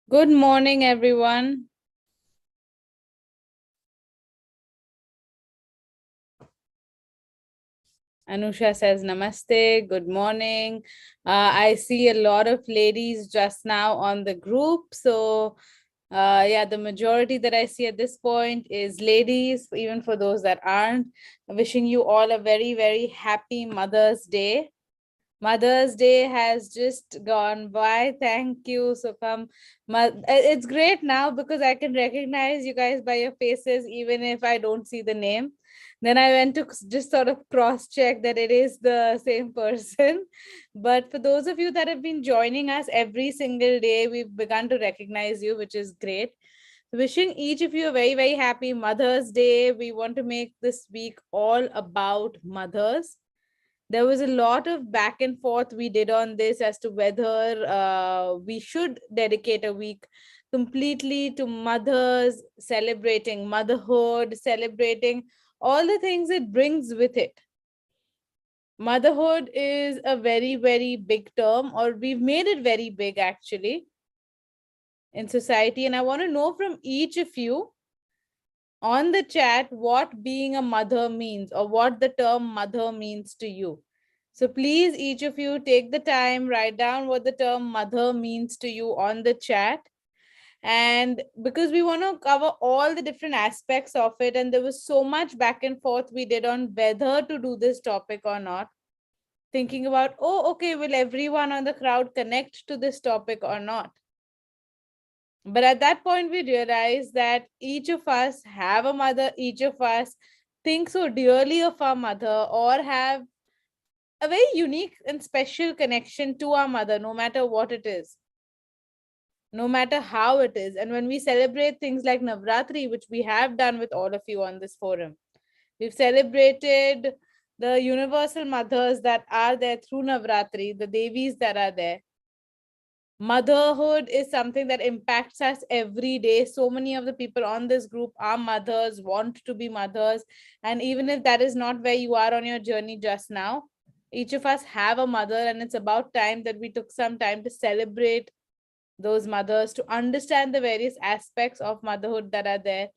Good morning, everyone. Anusha says namaste. Good morning. I see a lot of ladies just now on the group. So, yeah, the majority that I see at this point is ladies, even for those that aren't. Wishing you all a very, very happy Mother's Day. Mother's Day has just gone by. Thank you. So come, it's great now because I can recognize you guys by your faces, even if I don't see the name. Then I went to just sort of cross check that it is the same person. But for those of you that have been joining us every single day, we've begun to recognize you, which is great. Wishing each of you a very, very happy Mother's Day. We want to make this week all about mothers. There was a lot of back and forth we did on this as to whether we should dedicate a week completely to mothers, celebrating motherhood, celebrating all the things it brings with it. Motherhood is a very, very big term, or we've made it very big actually in society. And I want to know from each of you on the chat what being a mother means, or what the term mother means to you. So please, each of you take the time, write down what the term mother means to you on the chat. And because we want to cover all the different aspects of it, and there was so much back and forth we did on whether to do this topic or not, thinking about, oh, okay, will everyone on the crowd connect to this topic or not? But at that point, we realized that each of us have a mother, each of us think so dearly of our mother, or have a very unique and special connection to our mother, no matter what it is, no matter how it is. And when we celebrate things like Navratri, which we have done with all of you on this forum, we've celebrated the universal mothers that are there through Navratri, the Devis that are there. Motherhood is something that impacts us every day. So many of the people on this group are mothers, want to be mothers. And even if that is not where you are on your journey just now, each of us have a mother, and it's about time that we took some time to celebrate those mothers, to understand the various aspects of motherhood that are there,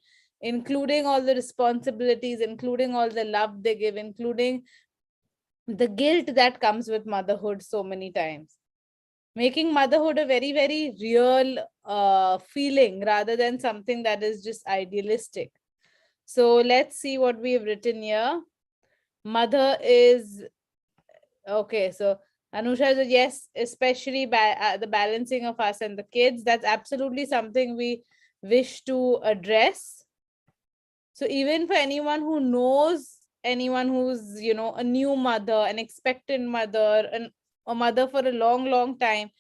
including all the responsibilities, including all the love they give, including the guilt that comes with motherhood so many times, making motherhood a very, very real feeling rather than something that is just idealistic. So let's see what we've written here. Mother is okay. So Anusha said yes, especially the balancing of us and the kids. That's absolutely something we wish to address. So even for anyone who knows anyone who's, a new mother, an expectant mother, a mother for a long, long time,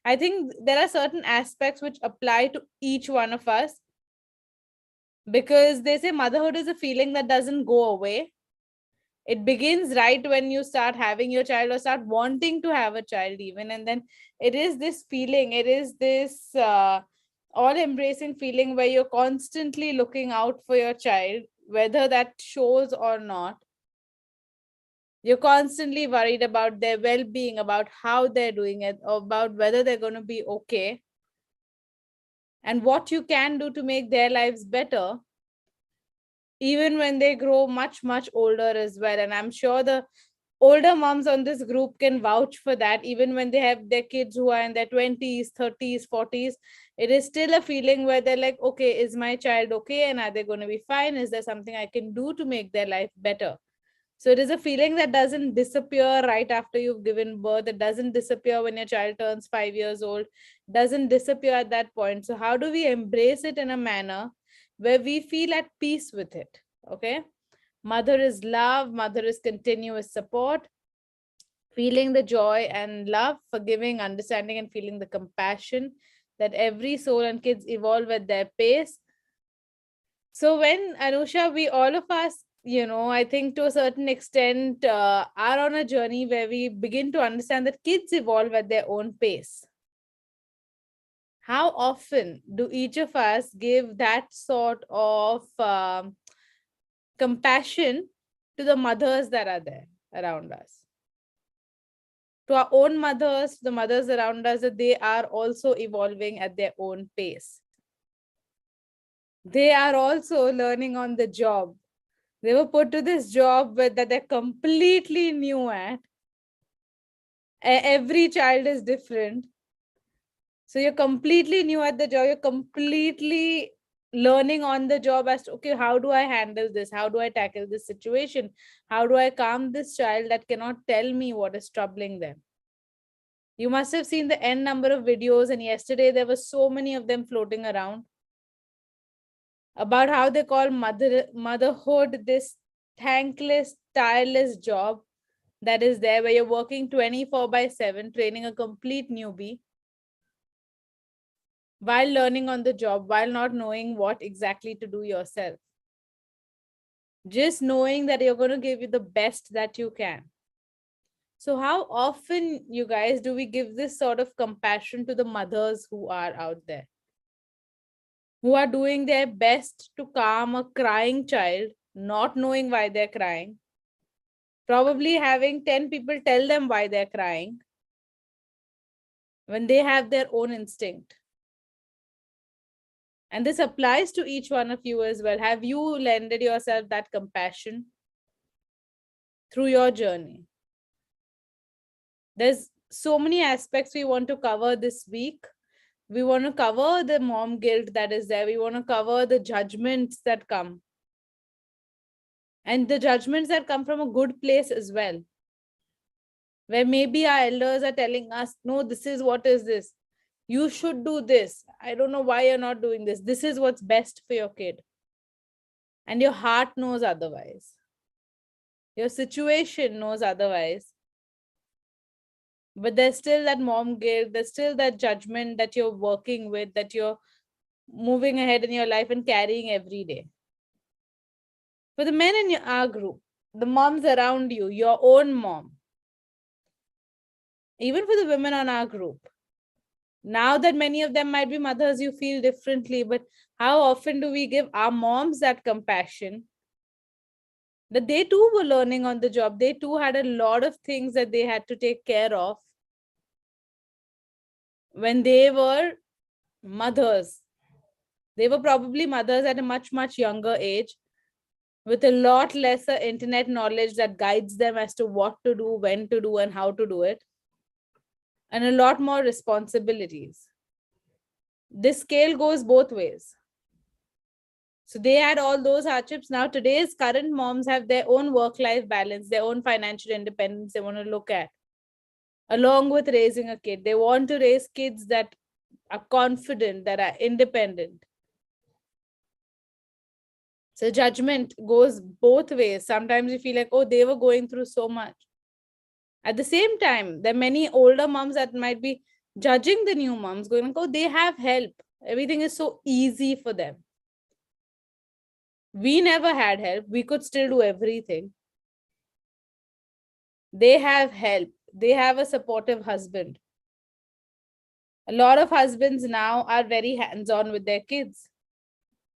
I think there are certain aspects which apply to each one of us, because they say motherhood is a feeling that doesn't go away. It begins right when you start having your child, or start wanting to have a child even, and then it is this feeling, it is this all embracing feeling where you're constantly looking out for your child, whether that shows or not. You're constantly worried about their well-being, about how they're doing it, about whether they're going to be okay, and what you can do to make their lives better, even when they grow much, much older as well. And I'm sure the older moms on this group can vouch for that. Even when they have their kids who are in their 20s, 30s, 40s, it is still a feeling where they're like, okay, is my child okay? And are they going to be fine? Is there something I can do to make their life better? So it is a feeling that doesn't disappear right after you've given birth. It doesn't disappear when your child turns 5 years old. It doesn't disappear at that point. So how do we embrace it in a manner where we feel at peace with it? Okay. Mother is love. Mother is continuous support. Feeling the joy and love, forgiving, understanding, and feeling the compassion that every soul and kids evolve at their pace. So when Anusha, we all of us, I think to a certain extent are on a journey where we begin to understand that kids evolve at their own pace. How often do each of us give that sort of compassion to the mothers that are there around us? to our own mothers, the mothers around us, that they are also evolving at their own pace. They are also learning on the job. They were put to this job that they're completely new at. Every child is different. So you're completely new at the job. You're completely learning on the job as to, okay, how do I handle this? How do I tackle this situation? How do I calm this child that cannot tell me what is troubling them? You must have seen the n number of videos, and yesterday there were so many of them floating around about how they call motherhood this thankless, tireless job that is there, where you're working 24/7, training a complete newbie while learning on the job, while not knowing what exactly to do yourself. Just knowing that you're going to give you the best that you can. So how often, you guys, do we give this sort of compassion to the mothers who are out there, who are doing their best to calm a crying child, not knowing why they're crying, probably having 10 people tell them why they're crying when they have their own instinct? And this applies to each one of you as well. Have you lended yourself that compassion through your journey? There's so many aspects we want to cover this week. We want to cover the mom guilt that is there. We want to cover the judgments that come. And the judgments that come from a good place as well, where maybe our elders are telling us, no, this is what is this. You should do this. I don't know why you're not doing this. This is what's best for your kid. And your heart knows otherwise. Your situation knows otherwise. But there's still that mom guilt. There's still that judgment that you're working with, that you're moving ahead in your life and carrying every day. For the men in our group, the moms around you, your own mom, even for the women on our group, now that many of them might be mothers, you feel differently, but how often do we give our moms that compassion that they too were learning on the job? They too had a lot of things that they had to take care of when they were mothers. They were probably mothers at a much, much younger age, with a lot lesser internet knowledge that guides them as to what to do, when to do, and how to do it, and a lot more responsibilities. This scale goes both ways. So they had all those hardships. Now today's current moms have their own work-life balance, their own financial independence they want to look at, along with raising a kid. They want to raise kids that are confident, that are independent. So judgment goes both ways. Sometimes you feel like, oh, they were going through so much. At the same time, there are many older moms that might be judging the new moms, going, oh, they have help. Everything is so easy for them. We never had help. We could still do everything. They have help. They have a supportive husband. A lot of husbands now are very hands-on with their kids.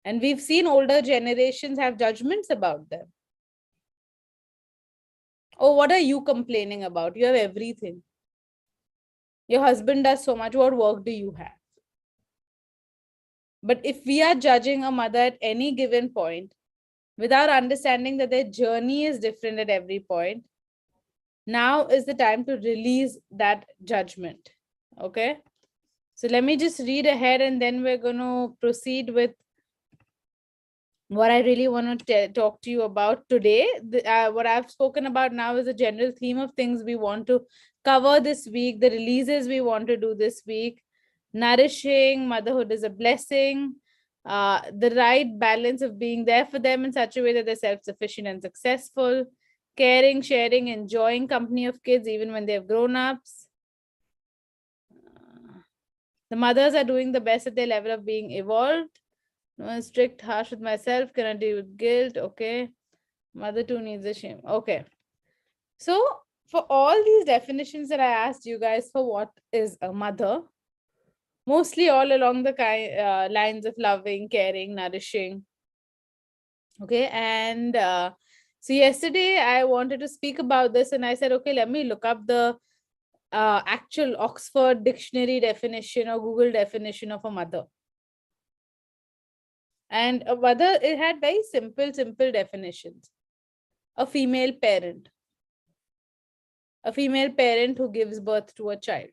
And we've seen older generations have judgments about them. Oh, what are you complaining about? You have everything. Your husband does so much. What work do you have? But if we are judging a mother at any given point, without understanding that their journey is different at every point, now is the time to release that judgment. Okay. So let me just read ahead, and then we're going to proceed with what I really want to talk to you about today. What I've spoken about now is a general theme of things we want to cover this week, the releases we want to do this week. Nourishing, motherhood is a blessing, the right balance of being there for them in such a way that they're self-sufficient and successful, caring, sharing, enjoying company of kids even when they've grown ups. The mothers are doing the best at their level of being evolved. No, strict, harsh with myself, cannot deal with guilt. Okay. Mother too needs a shame. Okay. So for all these definitions that I asked you guys for what is a mother, mostly all along the lines of loving, caring, nourishing. Okay. And so yesterday I wanted to speak about this, and I said, okay, let me look up the actual Oxford dictionary definition or Google definition of a mother. And a mother, it had very simple definitions. A female parent. A female parent who gives birth to a child.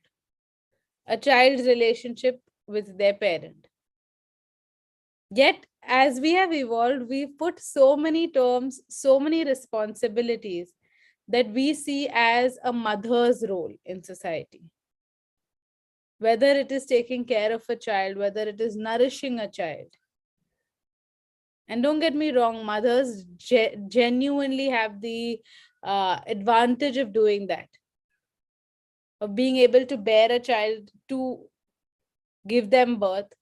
A child's relationship with their parent. Yet, as we have evolved, we've put so many terms, so many responsibilities that we see as a mother's role in society. Whether it is taking care of a child, whether it is nourishing a child. And don't get me wrong, mothers genuinely have the advantage of doing that, of being able to bear a child, to give them birth,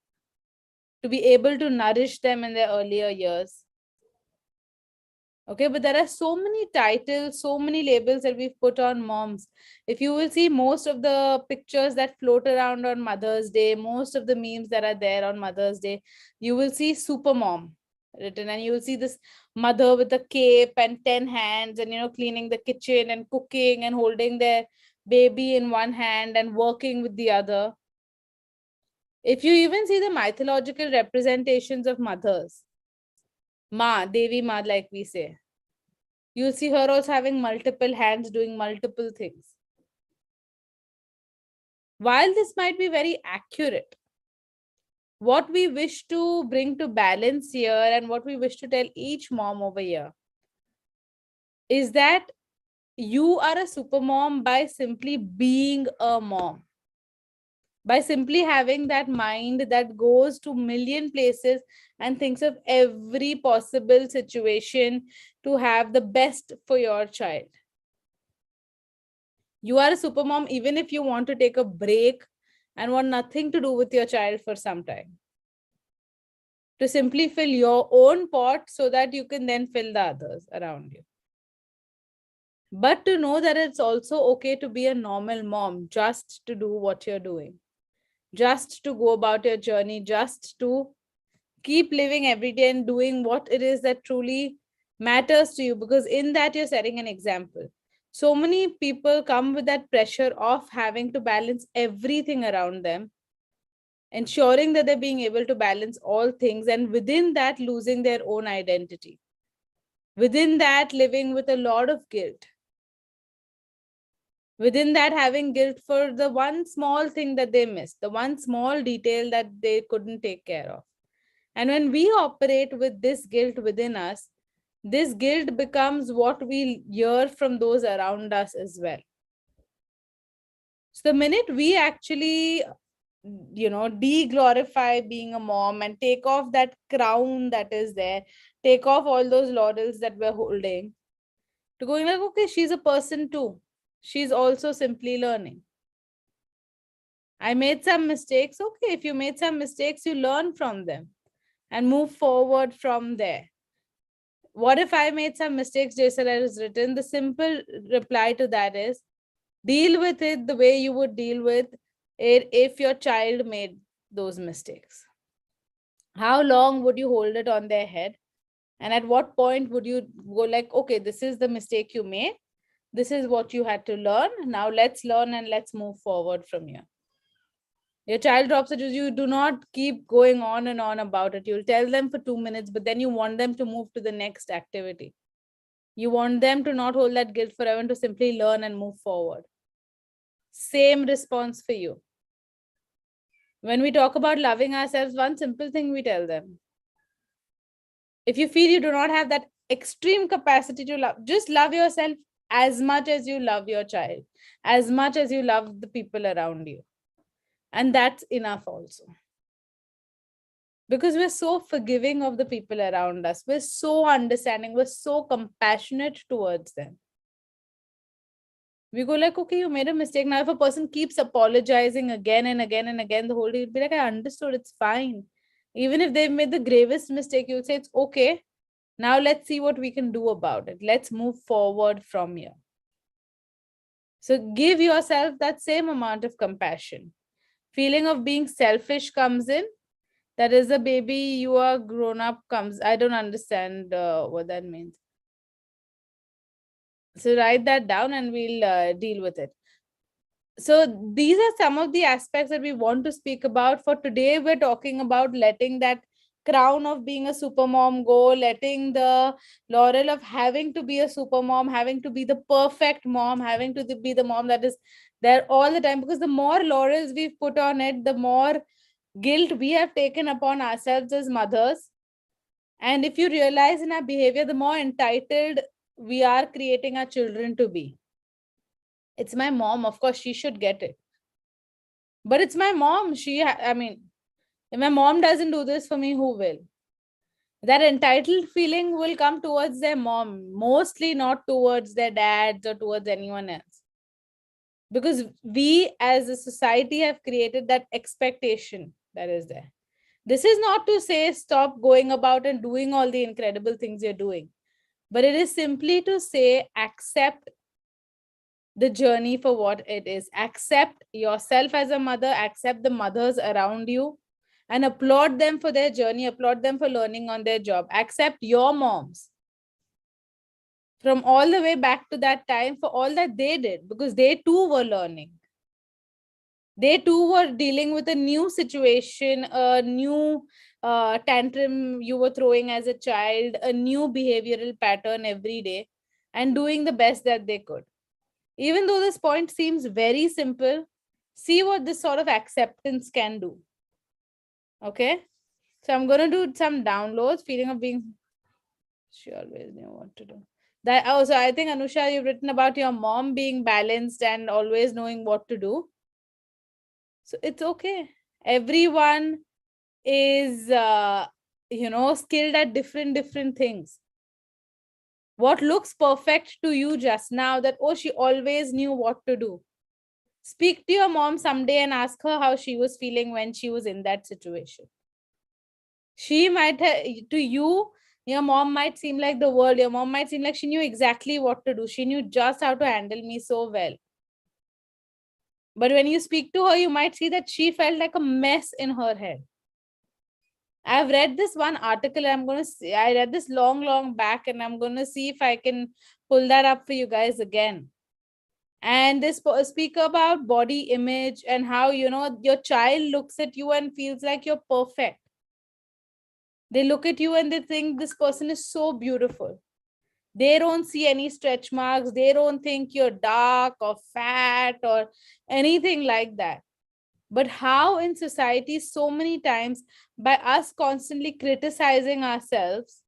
to be able to nourish them in their earlier years. Okay, but there are so many titles, so many labels that we've put on moms. If you will see most of the pictures that float around on Mother's Day, most of the memes that are there on Mother's Day, you will see super mom written, and you will see this mother with a cape and 10 hands and, cleaning the kitchen and cooking and holding their baby in one hand and working with the other. If you even see the mythological representations of mothers, Ma, Devi Ma, like we say, you'll see her also having multiple hands doing multiple things. While this might be very accurate, what we wish to bring to balance here and what we wish to tell each mom over here is that you are a super mom by simply being a mom, by simply having that mind that goes to million places and thinks of every possible situation to have the best for your child. You are a super mom even if you want to take a break and want nothing to do with your child for some time, to simply fill your own pot so that you can then fill the others around you. But to know that it's also okay to be a normal mom, just to do what you're doing, just to go about your journey, just to keep living every day and doing what it is that truly matters to you, because in that you're setting an example. So many people come with that pressure of having to balance everything around them, ensuring that they're being able to balance all things, and within that losing their own identity, within that living with a lot of guilt, within that having guilt for the one small thing that they missed, the one small detail that they couldn't take care of. And when we operate with this guilt within us, this guilt becomes what we hear from those around us as well. So the minute we actually, de-glorify being a mom and take off that crown that is there, take off all those laurels that we're holding, to going like, okay, she's a person too. She's also simply learning. I made some mistakes. Okay, if you made some mistakes, you learn from them and move forward from there. What if I made some mistakes, Jason, has written? The simple reply to that is deal with it the way you would deal with it if your child made those mistakes. How long would you hold it on their head? And at what point would you go like, okay, this is the mistake you made. This is what you had to learn. Now let's learn and let's move forward from here. Your child drops it, you do not keep going on and on about it. You'll tell them for 2 minutes, but then you want them to move to the next activity. You want them to not hold that guilt forever and to simply learn and move forward. Same response for you. When we talk about loving ourselves, one simple thing we tell them. If you feel you do not have that extreme capacity to love, just love yourself as much as you love your child, as much as you love the people around you. And that's enough also. Because we're so forgiving of the people around us. We're so understanding. We're so compassionate towards them. We go like, okay, you made a mistake. Now, if a person keeps apologizing again and again and again, the whole day, you'd be like, I understood, it's fine. Even if they've made the gravest mistake, you'll say, it's okay. Now let's see what we can do about it. Let's move forward from here. So give yourself that same amount of compassion. Feeling of being selfish comes in. That is a baby, you are grown up comes. I don't understand what that means. So write that down and we'll deal with it. So these are some of the aspects that we want to speak about. For today, we're talking about letting that crown of being a super mom go, letting the laurel of having to be a super mom, having to be the perfect mom, having to be the mom that is there all the time. Because the more laurels we've put on it, the more guilt we have taken upon ourselves as mothers. And if you realize in our behavior, the more entitled we are creating our children to be. It's my mom, of course, she should get it. But it's my mom. I mean, if my mom doesn't do this for me, who will? That entitled feeling will come towards their mom, mostly not towards their dads or towards anyone else. Because we as a society have created that expectation that is there. This is not to say stop going about and doing all the incredible things you're doing, but it is simply to say accept the journey for what it is. Accept yourself as a mother, accept the mothers around you, and applaud them for their journey, applaud them for learning on their job. Accept your moms from all the way back to that time for all that they did, because they too were learning. They too were dealing with a new situation, a new tantrum you were throwing as a child, a new behavioral pattern every day, and doing the best that they could. Even though this point seems very simple, see what this sort of acceptance can do. Okay. So I'm going to do some downloads, feeling of being, she always knew what to do. That also, I think, Anusha, you've written about your mom being balanced and always knowing what to do. So it's okay. Everyone is, skilled at different things. What looks perfect to you just now, that, oh, she always knew what to do. Speak to your mom someday and ask her how she was feeling when she was in that situation. She might to you, your mom might seem like the world. Your mom might seem like she knew exactly what to do. She knew just how to handle me so well. But when you speak to her, you might see that she felt like a mess in her head. I've read this one article. I read this long back, and I'm going to see if I can pull that up for you guys again. And this speak about body image and how, your child looks at you and feels like you're perfect. They look at you and they think this person is so beautiful. They don't see any stretch marks. They don't think you're dark or fat or anything like that. But how in society, so many times, by us constantly criticizing ourselves,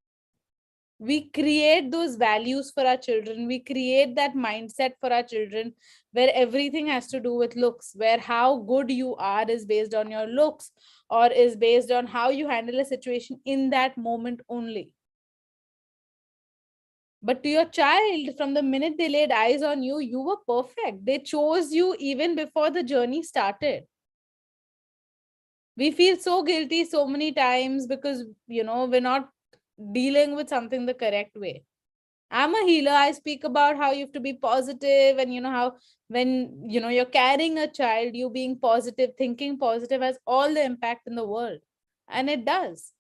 we create those values for our children. We create that mindset for our children where everything has to do with looks, where how good you are is based on your looks, or is based on how you handle a situation in that moment only. But to your child, from the minute they laid eyes on you, you were perfect. They chose you even before the journey started. We feel so guilty so many times because, we're not dealing with something the correct way. I'm a healer. I speak about how you have to be positive, and how when you're carrying a child, you being positive, thinking positive has all the impact in the world. And it does.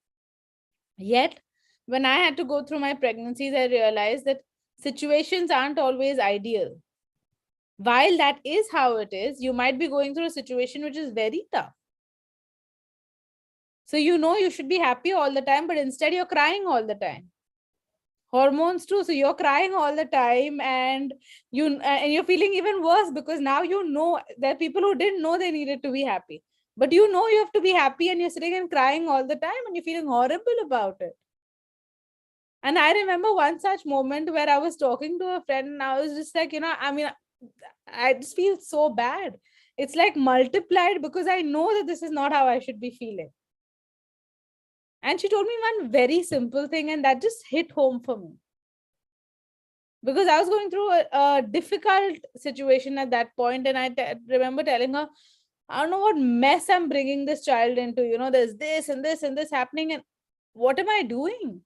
Yet, when I had to go through my pregnancies, I realized that situations aren't always ideal. While that is how it is, you might be going through a situation which is very tough. So you should be happy all the time, but instead you're crying all the time. Hormones too, so you're crying all the time, and you're feeling even worse because now there are people who didn't know they needed to be happy, but you have to be happy, and you're sitting and crying all the time, and you're feeling horrible about it. And I remember one such moment where I was talking to a friend, and I was just like, I just feel so bad. It's like multiplied because I know that this is not how I should be feeling. And she told me one very simple thing, and that just hit home for me. Because I was going through a difficult situation at that point, and I remember telling her, I don't know what mess I'm bringing this child into. There's this and this and this happening, and what am I doing?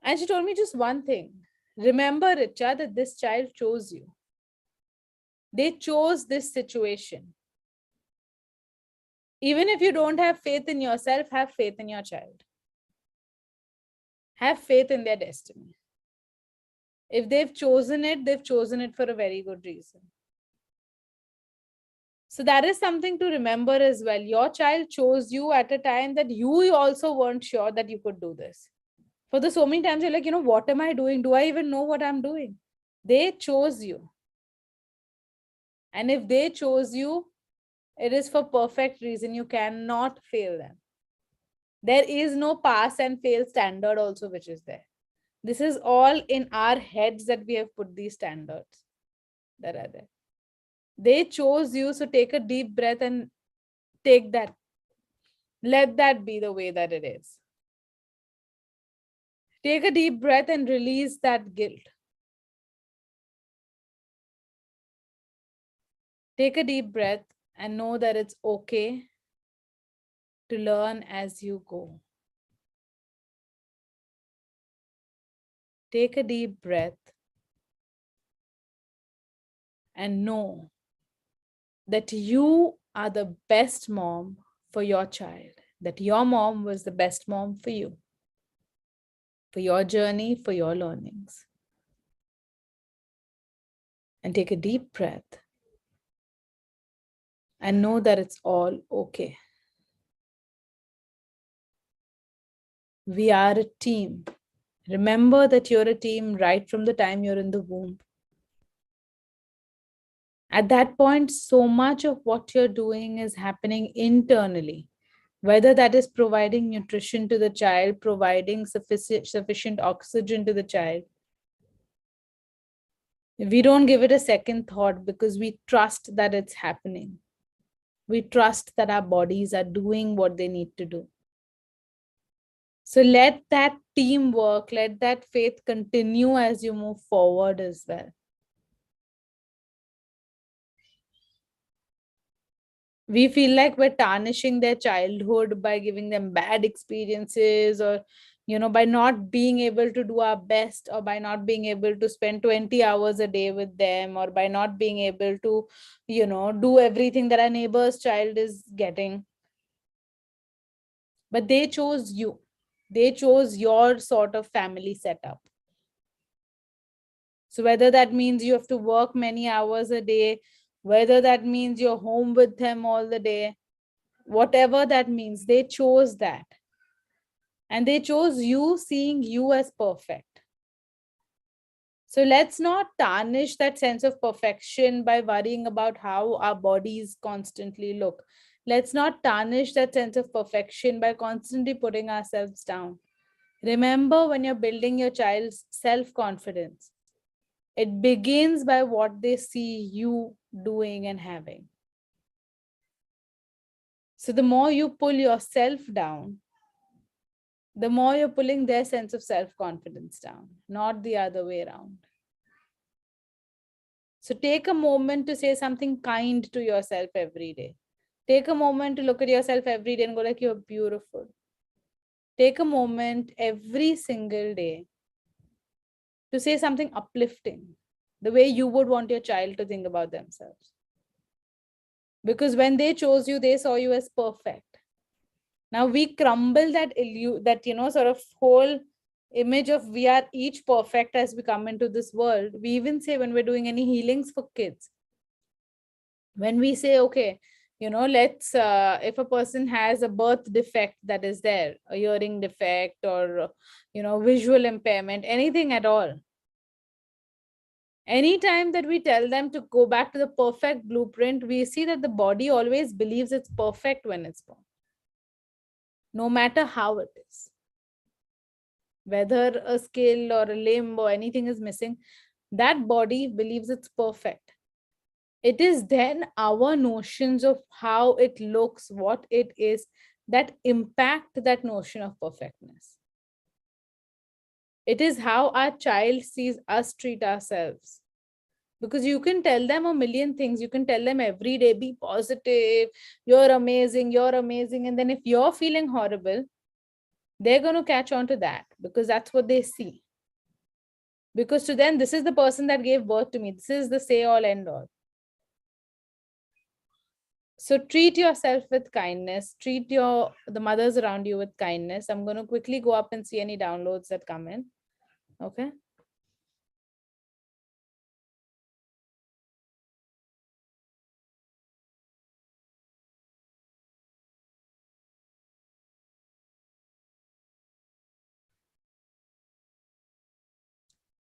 And she told me just one thing. Remember, Richa, that this child chose you. They chose this situation. Even if you don't have faith in yourself, have faith in your child. Have faith in their destiny. If they've chosen it for a very good reason. So that is something to remember as well. Your child chose you at a time that you also weren't sure that you could do this. For the so many times you're like, what am I doing? Do I even know what I'm doing? They chose you. And if they chose you, it is for perfect reason. You cannot fail them. There is no pass and fail standard also, which is there. This is all in our heads that we have put these standards that are there. They chose you, so take a deep breath and take that. Let that be the way that it is. Take a deep breath and release that guilt. Take a deep breath and know that it's okay to learn as you go. Take a deep breath and know that you are the best mom for your child, that your mom was the best mom for you, for your journey, for your learnings. And take a deep breath and know that it's all okay. We are a team. Remember that you're a team right from the time you're in the womb. At that point, so much of what you're doing is happening internally, whether that is providing nutrition to the child, providing sufficient oxygen to the child. We don't give it a second thought because we trust that it's happening. We trust that our bodies are doing what they need to do. So let that teamwork, let that faith continue as you move forward as well. We feel like we're tarnishing their childhood by giving them bad experiences, or by not being able to do our best, or by not being able to spend 20 hours a day with them, or by not being able to do everything that our neighbor's child is getting. But they chose you. They chose your sort of family setup. So whether that means you have to work many hours a day, whether that means you're home with them all the day, whatever that means, they chose that. And they chose you, seeing you as perfect. So let's not tarnish that sense of perfection by worrying about how our bodies constantly look. Let's not tarnish that sense of perfection by constantly putting ourselves down. Remember, when you're building your child's self-confidence, it begins by what they see you doing and having. So the more you pull yourself down, the more you're pulling their sense of self-confidence down, not the other way around. So take a moment to say something kind to yourself every day. Take a moment to look at yourself every day and go like, you're beautiful. Take a moment every single day to say something uplifting, the way you would want your child to think about themselves. Because when they chose you, they saw you as perfect. Now we crumble that sort of whole image of we are each perfect as we come into this world. We even say, when we're doing any healings for kids, when we say, okay, let's if a person has a birth defect that is there, a hearing defect, or visual impairment, anything at all, anytime that we tell them to go back to the perfect blueprint, we see that the body always believes it's perfect when it's born, no matter how it is. Whether a skill or a limb or anything is missing, that body believes it's perfect. It is then our notions of how it looks, what it is, that impact that notion of perfectness. It is how our child sees us treat ourselves. Because you can tell them a million things. You can tell them every day, be positive, you're amazing, you're amazing. And then if you're feeling horrible, they're going to catch on to that because that's what they see. Because to them, this is the person that gave birth to me. This is the say all end all. So treat yourself with kindness. Treat the mothers around you with kindness. I'm going to quickly go up and see any downloads that come in. Okay.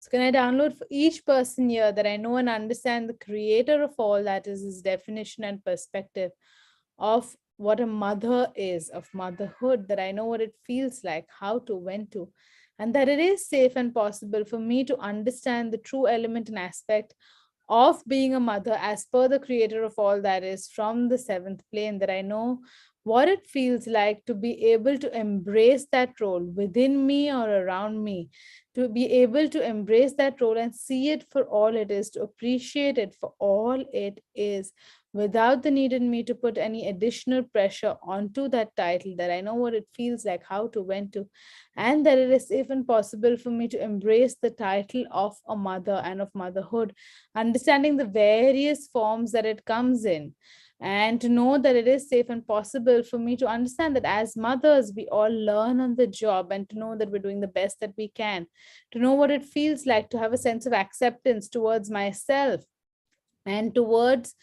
So can I download for each person here that I know and understand the creator of all that is his definition and perspective of what a mother is, of motherhood, that I know what it feels like, how to, when to, and that it is safe and possible for me to understand the true element and aspect of being a mother as per the creator of all that is from the seventh plane, that I know what it feels like to be able to embrace that role within me or around me, to be able to embrace that role and see it for all it is, to appreciate it for all it is, without the need in me to put any additional pressure onto that title, that I know what it feels like, how to, when to, and that it is even possible for me to embrace the title of a mother and of motherhood, understanding the various forms that it comes in, and to know that it is safe and possible for me to understand that as mothers, we all learn on the job, and to know that we're doing the best that we can, to know what it feels like to have a sense of acceptance towards myself and towards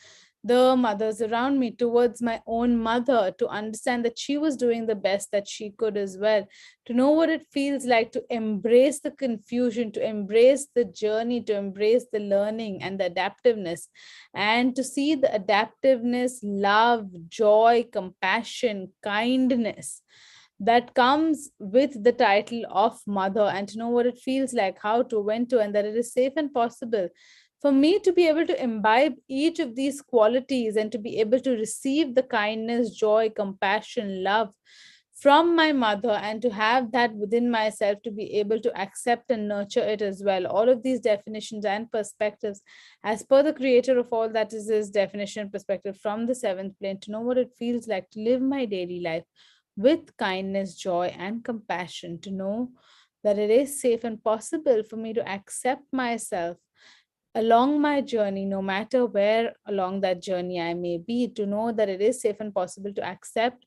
the mothers around me, towards my own mother, to understand that she was doing the best that she could as well, to know what it feels like to embrace the confusion, to embrace the journey, to embrace the learning and the adaptiveness, and to see the adaptiveness, love, joy, compassion, kindness that comes with the title of mother, and to know what it feels like, how to, when to, and that it is safe and possible for me to be able to imbibe each of these qualities, and to be able to receive the kindness, joy, compassion, love from my mother, and to have that within myself, to be able to accept and nurture it as well. All of these definitions and perspectives, as per the creator of all that is his definition and perspective from the seventh plane, to know what it feels like to live my daily life with kindness, joy, and compassion, to know that it is safe and possible for me to accept myself along my journey, no matter where along that journey I may be, to know that it is safe and possible to accept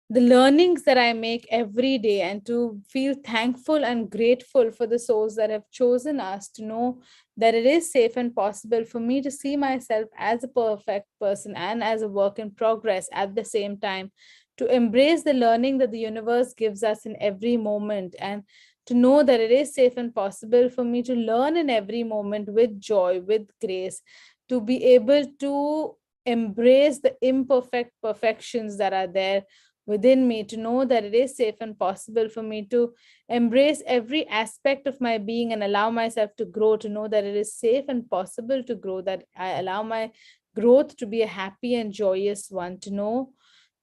the learnings that I make every day, and to feel thankful and grateful for the souls that have chosen us, to know that it is safe and possible for me to see myself as a perfect person and as a work in progress at the same time, to embrace the learning that the universe gives us in every moment, and to know that it is safe and possible for me to learn in every moment with joy, with grace, to be able to embrace the imperfect perfections that are there within me, to know that it is safe and possible for me to embrace every aspect of my being and allow myself to grow, to know that it is safe and possible to grow, that I allow my growth to be a happy and joyous one, to know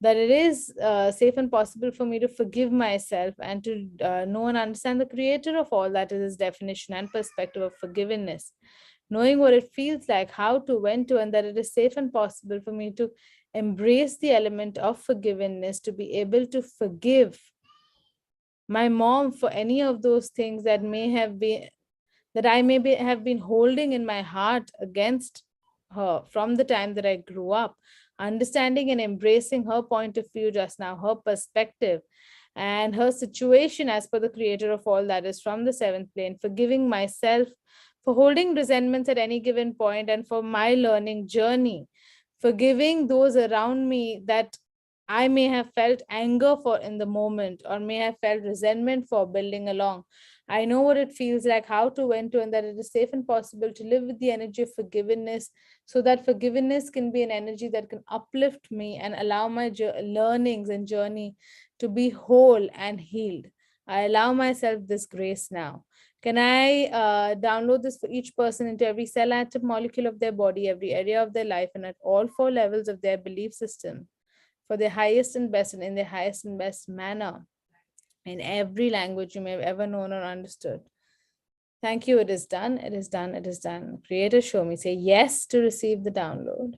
that it is safe and possible for me to forgive myself, and to know and understand the creator of all that is his definition and perspective of forgiveness, knowing what it feels like, how to, when to, and that it is safe and possible for me to embrace the element of forgiveness, to be able to forgive my mom for any of those things that may have been, that I may have been holding in my heart against her from the time that I grew up, understanding and embracing her point of view just now, her perspective and her situation as per the creator of all that is from the seventh plane, forgiving myself for holding resentments at any given point, and for my learning journey, forgiving those around me that I may have felt anger for in the moment, or may have felt resentment for building along. I know what it feels like, how to, when to, and that it is safe and possible to live with the energy of forgiveness, so that forgiveness can be an energy that can uplift me and allow my learnings and journey to be whole and healed. I allow myself this grace now. Can I download this for each person into every cell, atom, molecule of their body, every area of their life, and at all four levels of their belief system, for their highest and best, and in their highest and best manner, in every language you may have ever known or understood? Thank you. It is done. It is done. It is done. Creator, show me. Say yes to receive the download.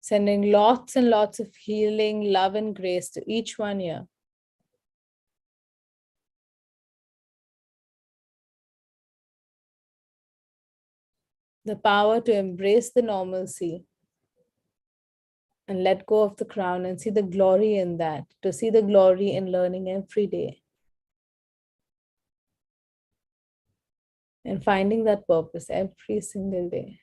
Sending lots and lots of healing, love, and grace to each one here. The power to embrace the normalcy and let go of the crown and see the glory in that, to see the glory in learning every day. and finding that purpose every single day.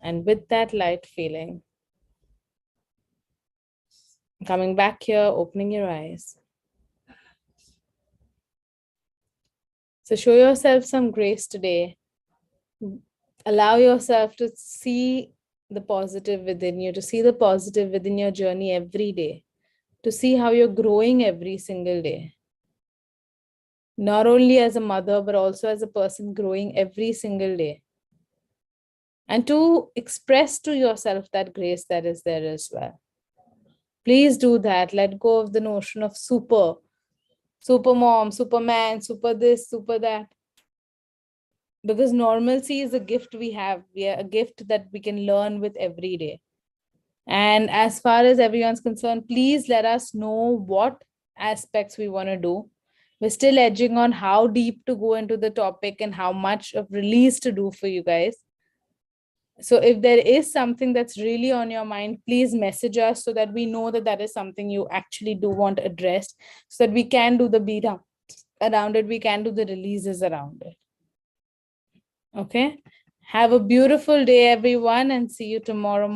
And with that light feeling, coming back here, opening your eyes. So show yourself some grace today. Allow yourself to see the positive within you, to see the positive within your journey every day, to see how you're growing every single day. Not only as a mother, but also as a person growing every single day. And to express to yourself that grace that is there as well. Please do that. Let go of the notion of super mom, superman, super this, super that. Because normalcy is a gift we have. We are a gift that we can learn with every day. And as far as everyone's concerned, please let us know what aspects we want to do. We're still edging on how deep to go into the topic and how much of release to do for you guys. So if there is something that's really on your mind, please message us so that we know that that is something you actually do want addressed, so that we can do the beat up around it. We can do the releases around it. Okay. Have a beautiful day, everyone, and see you tomorrow morning.